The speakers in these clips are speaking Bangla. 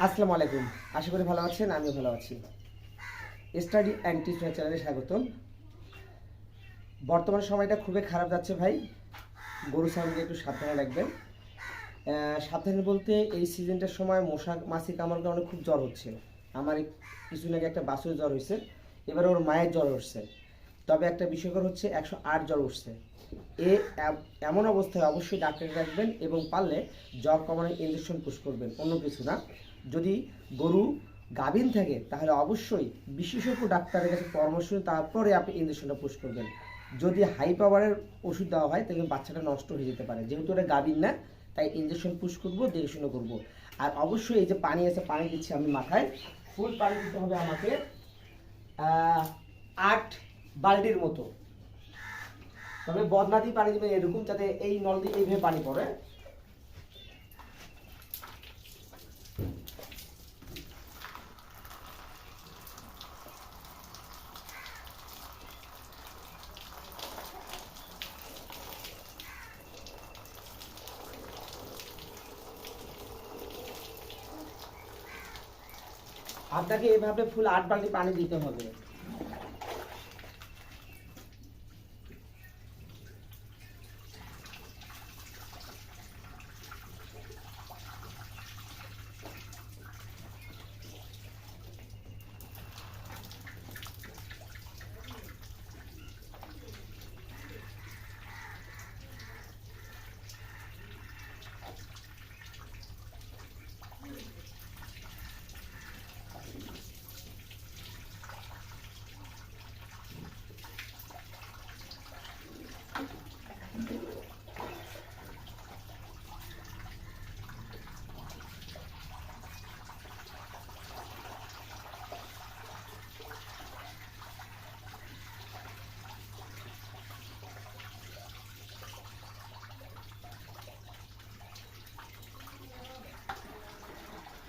আসসালামু আলাইকুম। আশা করি ভালো আছেন, আমিও ভালো আছি। স্টাডি অ্যান্ড টিউশন চ্যানেলে স্বাগতম। বর্তমান সময়টা খুবই খারাপ যাচ্ছে ভাই। গরু ছাগলকে একটু সাবধানে রাখবেন। সাবধানে বলতে এই সিজনটার সময় মশা মাছি কামড়ানোর কারণে খুব জ্বর হচ্ছে। আমার কিছুদিন আগে একটা বাছুরের জ্বর হয়েছে, এবার ওর মায়ের জ্বর উঠছে। তবে একটা বিষয়কর হচ্ছে 108 জ্বর উঠছে। এমন অবস্থায় অবশ্যই ডাক্তার রাখবেন এবং পারলে জ্বর কমানোর ইঞ্জেকশন পুশ করবেন, অন্য কিছু না। যদি গরু গাভীন থাকে তাহলে অবশ্যই বিশেষজ্ঞ ডাক্তারের কাছে পরামর্শ নিয়ে তারপরে আপনি ইঞ্জেকশনটা পুশ করবেন। যদি হাই পাওয়ারের ওষুধ দেওয়া হয় তাহলে বাচ্চাটা নষ্ট হয়ে যেতে পারে, যেহেতু ওটা গাভীন না, তাই ইঞ্জেকশন পুশ করবো, দেখে করবো। আর অবশ্যই এই যে পানি আছে, পানি দিচ্ছি আমি মাথায়, ফুল পানি দিতে হবে আমাকে 8 বালতির মতো। তবে বদনা দিয়ে পানি দিবেন এরকম, যাতে এই নল দিয়ে এইভাবে পানি পড়ে। আপনাকে এভাবে ফুল 8 বালতি পানি দিতে হবে।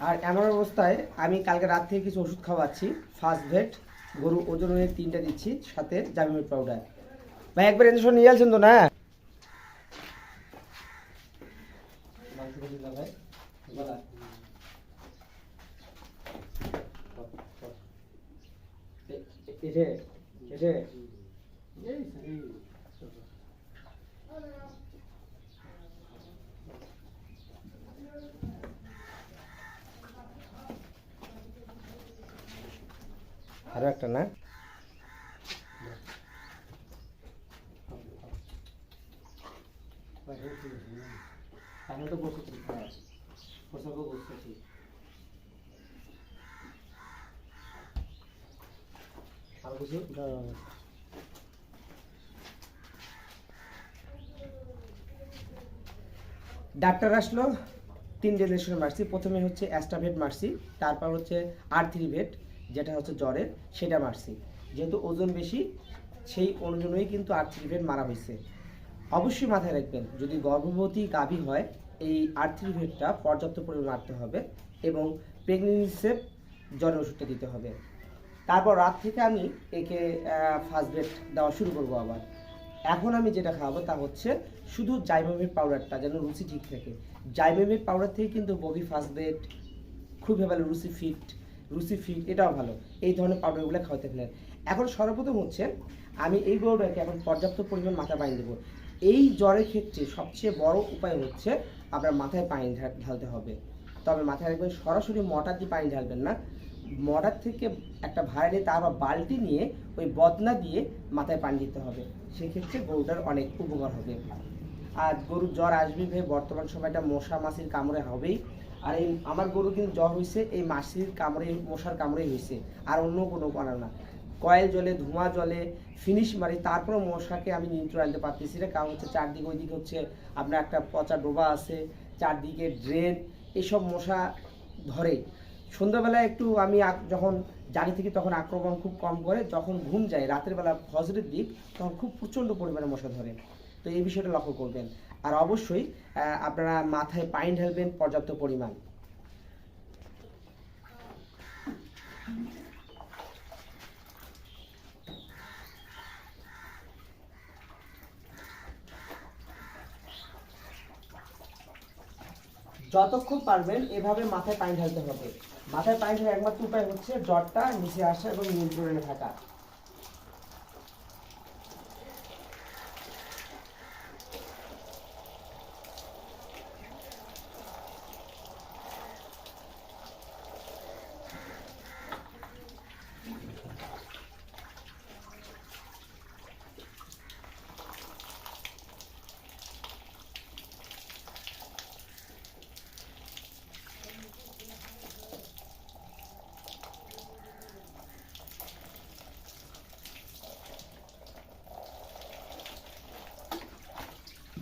আর এমন অবস্থায় আমি কালকে রাত থেকে কিছু ওষুধ খাওয়াচ্ছি, ফার্স্ট ভেট, গরু ওজনের 3টা দিচ্ছি, সাথে জামিমের পাউডার। ভাই একবার ইঞ্জেকশন নিয়ে আসছেন তো না? আরো একটা না? এখন তো বসে ঠিক আছে, পোশাকও বসছে ঠিক। আর কিছু ডাক্তার আসলো, 3 ইঞ্জেকশন মারছি। প্রথমে হচ্ছে অ্যাস্টাভেট মারছি, তারপর হচ্ছে R3 ভেট, যেটা হচ্ছে জ্বরের, সেটা মারছি। যেহেতু ওজন বেশি, সেই অনুযায়ী কিন্তু R3 ভেট মারা হয়েছে। অবশ্যই মাথায় রাখবেন, যদি গর্ভবতী গাভী হয় এই R3 ভেটটা পর্যাপ্ত পরিমাণ মারতে হবে এবং প্রেগনেন্সি জ্বরের ওষুধটা দিতে হবে। তারপর রাত থেকে আমি একে ফার্স্ট ভেট দেওয়া শুরু করবো আবার। এখন আমি যেটা খাওয়াবো তা হচ্ছে শুধু জাইমামের পাউডারটা, যেন রুচি ঠিক থাকে। জাইমামের পাউডার থেকে কিন্তু ববি ফার্স্ট ভেট খুবই ভালো, রুচি ফিট এটাও ভালো। এই ধরনের পাউডারগুলো খাওয়াতে পারেন। এখন সর্বপ্রথম হচ্ছে আমি এই গরুটাকে এখন পর্যাপ্ত পরিমাণ মাথা পানি দেবো। এই জ্বরের ক্ষেত্রে সবচেয়ে বড় উপায় হচ্ছে আপনার মাথায় পানি ঢালতে হবে। তবে মাথায় রাখবেন সরাসরি মোটর দিয়ে পানি ঢালবেন না, মোটর থেকে একটা ভাড়া নিয়ে তারপর বালতি নিয়ে ওই বদনা দিয়ে মাথায় পানি দিতে হবে। সেক্ষেত্রে গরুটার অনেক উপকার হবে। আর গরুর জ্বর আসবে ভাই, বর্তমান সময়টা মশা মাছির কামড়ে হবেই। আর এই আমার গরু কিন্তু জ্বর হয়েছে এই মাছির কামড়ে, মশার কামড়েই হয়েছে, আর অন্য কোনো কারণ না। কয়েল জলে, ধোঁয়া জলে ফিনিশ মারি, তারপরে মশাকে আমি নিয়ন্ত্রণ আনতে পারতেছি না। কারণ হচ্ছে চারদিকে, ওইদিকে হচ্ছে আপনার একটা পচা ডোবা আছে, চারদিকে ড্রেন, এসব মশা ধরে। সন্ধ্যাবেলায় একটু আমি যখন জাগি থেকে তখন আক্রমণ খুব কম করে, যখন ঘুম যায় রাতের বেলা ফজরের দিক, তখন খুব প্রচণ্ড পরিমাণে মশা ধরে। তো এই বিষয়টা লক্ষ্য করবেন। আর অবশ্যই আপনারা মাথায় পানি ঢালবেন পর্যাপ্ত পরিমাণ। যতক্ষণ পারবেন এভাবে মাথায় পানি ঢালতে হবে। মাথায় পানি ঢালার একমাত্র উপায় হচ্ছে জ্বরটা নিচে আসা এবং নিয়ন্ত্রণে থাকা।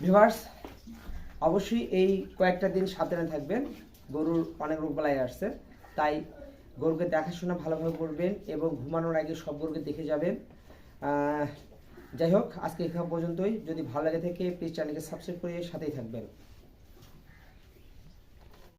ভিউয়ার্স, অবশ্যই এই কয়েকটা দিন সাবধানে থাকবেন। গরুর অনেক রোগবালাই আসছে, তাই গরুকে দেখাশোনা ভালোভাবে করবেন এবং ঘুমানোর আগে সব গরুকে দেখে যাবেন। যাই হোক, আজকে এখানে পর্যন্তই। যদি ভালো লাগে থাকে প্লিজ চ্যানেলকে সাবস্ক্রাইব করে সাথেই থাকবেন।